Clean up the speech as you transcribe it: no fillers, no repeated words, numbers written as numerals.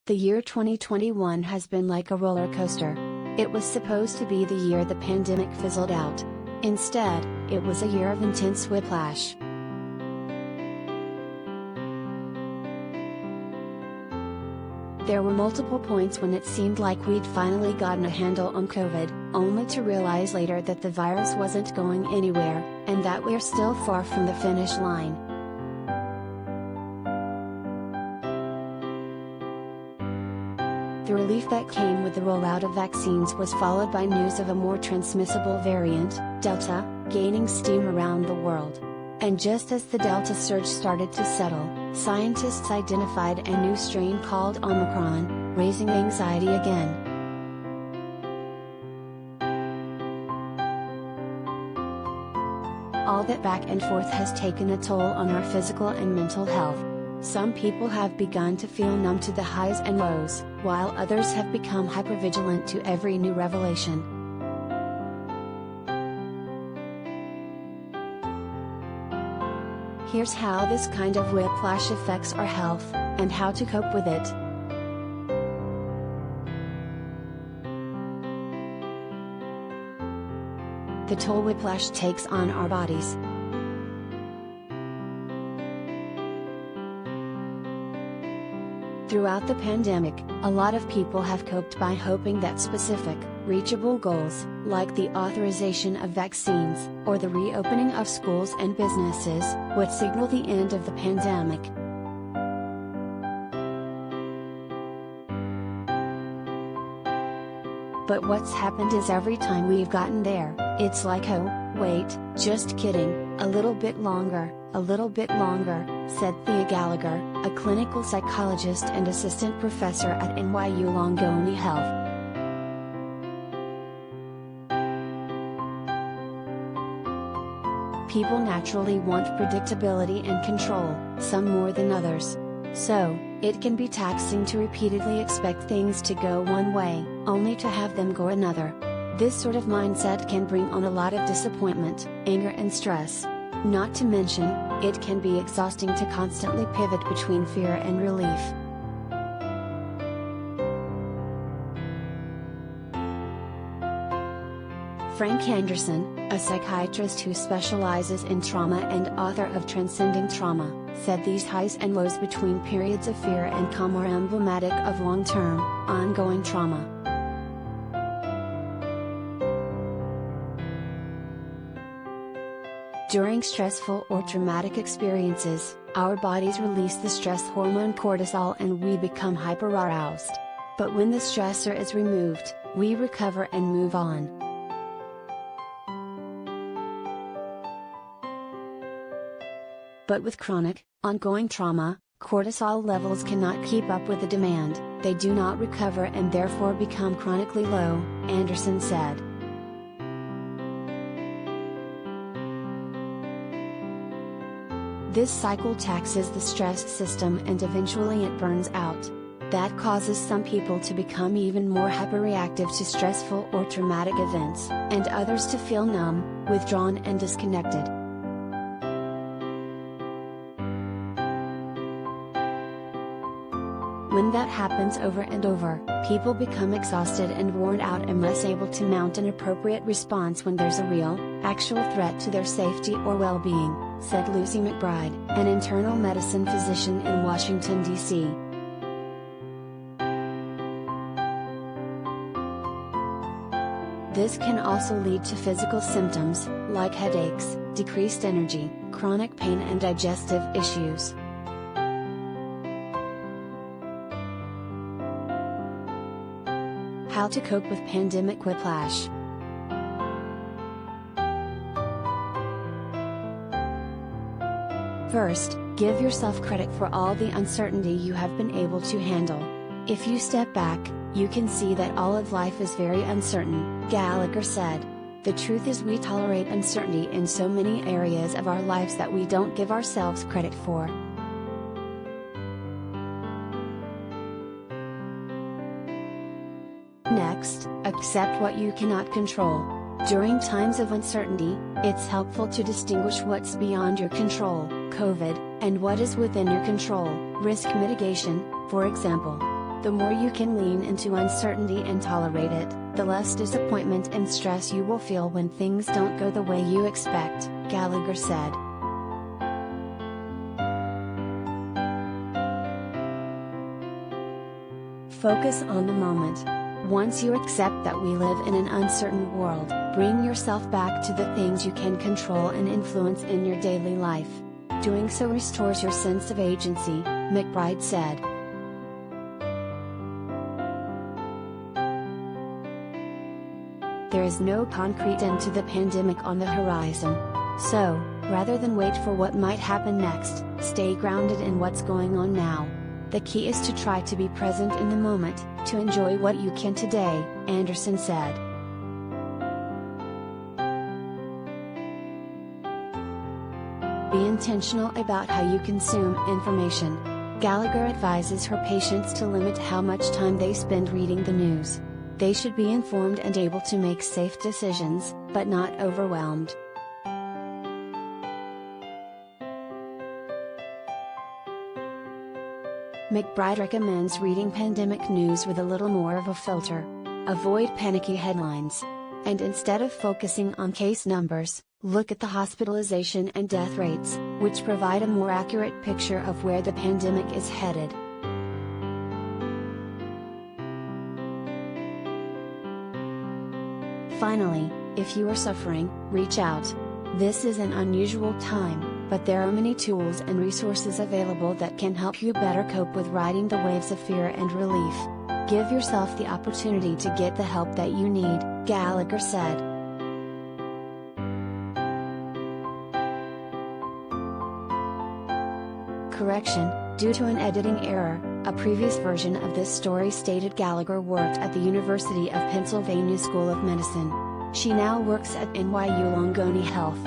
The year 2021 has been like a roller coaster. It was supposed to be the year the pandemic fizzled out. Instead, it was a year of intense whiplash. There were multiple points when it seemed like we'd finally gotten a handle on COVID, only to realize later that the virus wasn't going anywhere, and that we're still far from the finish line. The relief that came with the rollout of vaccines was followed by news of a more transmissible variant, Delta, gaining steam around the world. And just as the Delta surge started to settle, scientists identified a new strain called Omicron, raising anxiety again. All that back and forth has taken a toll on our physical and mental health. Some people have begun to feel numb to the highs and lows, while others have become hypervigilant to every new revelation. Here's how this kind of whiplash affects our health, and how to cope with it. The toll whiplash takes on our bodies. Throughout the pandemic, a lot of people have coped by hoping that specific, reachable goals, like the authorization of vaccines, or the reopening of schools and businesses, would signal the end of the pandemic. But what's happened is every time we've gotten there, it's like, oh, wait, just kidding, a little bit longer, said Thea Gallagher, a clinical psychologist and assistant professor at NYU Langone Health. People naturally want predictability and control, some more than others. So, it can be taxing to repeatedly expect things to go one way, only to have them go another. This sort of mindset can bring on a lot of disappointment, anger and stress. Not to mention, it can be exhausting to constantly pivot between fear and relief. Frank Anderson, a psychiatrist who specializes in trauma and author of Transcending Trauma, said these highs and lows between periods of fear and calm are emblematic of long-term, ongoing trauma. During stressful or traumatic experiences, our bodies release the stress hormone cortisol and we become hyper-aroused. But when the stressor is removed, we recover and move on. But with chronic, ongoing trauma, cortisol levels cannot keep up with the demand, they do not recover and therefore become chronically low, Anderson said. This cycle taxes the stress system and eventually it burns out. That causes some people to become even more hyperreactive to stressful or traumatic events, and others to feel numb, withdrawn and disconnected. When that happens over and over, people become exhausted and worn out and less able to mount an appropriate response when there's a real, actual threat to their safety or well-being, said Lucy McBride, an internal medicine physician in Washington, D.C. This can also lead to physical symptoms, like headaches, decreased energy, chronic pain and digestive issues. How to cope with pandemic whiplash. First, give yourself credit for all the uncertainty you have been able to handle. If you step back, you can see that all of life is very uncertain, Gallagher said. The truth is we tolerate uncertainty in so many areas of our lives that we don't give ourselves credit for. Next, accept what you cannot control. During times of uncertainty, it's helpful to distinguish what's beyond your control, COVID, and what is within your control, risk mitigation, for example. The more you can lean into uncertainty and tolerate it, the less disappointment and stress you will feel when things don't go the way you expect, Gallagher said. Focus on the moment. Once you accept that we live in an uncertain world, bring yourself back to the things you can control and influence in your daily life. Doing so restores your sense of agency, McBride said. There is no concrete end to the pandemic on the horizon. So, rather than wait for what might happen next, stay grounded in what's going on now. The key is to try to be present in the moment, to enjoy what you can today, Anderson said. Be intentional about how you consume information. Gallagher advises her patients to limit how much time they spend reading the news. They should be informed and able to make safe decisions, but not overwhelmed. McBride recommends reading pandemic news with a little more of a filter. Avoid panicky headlines. And instead of focusing on case numbers, look at the hospitalization and death rates, which provide a more accurate picture of where the pandemic is headed. Finally, if you are suffering, reach out. This is an unusual time, but there are many tools and resources available that can help you better cope with riding the waves of fear and relief. Give yourself the opportunity to get the help that you need, Gallagher said. Correction, due to an editing error, a previous version of this story stated Gallagher worked at the University of Pennsylvania School of Medicine. She now works at NYU Langone Health.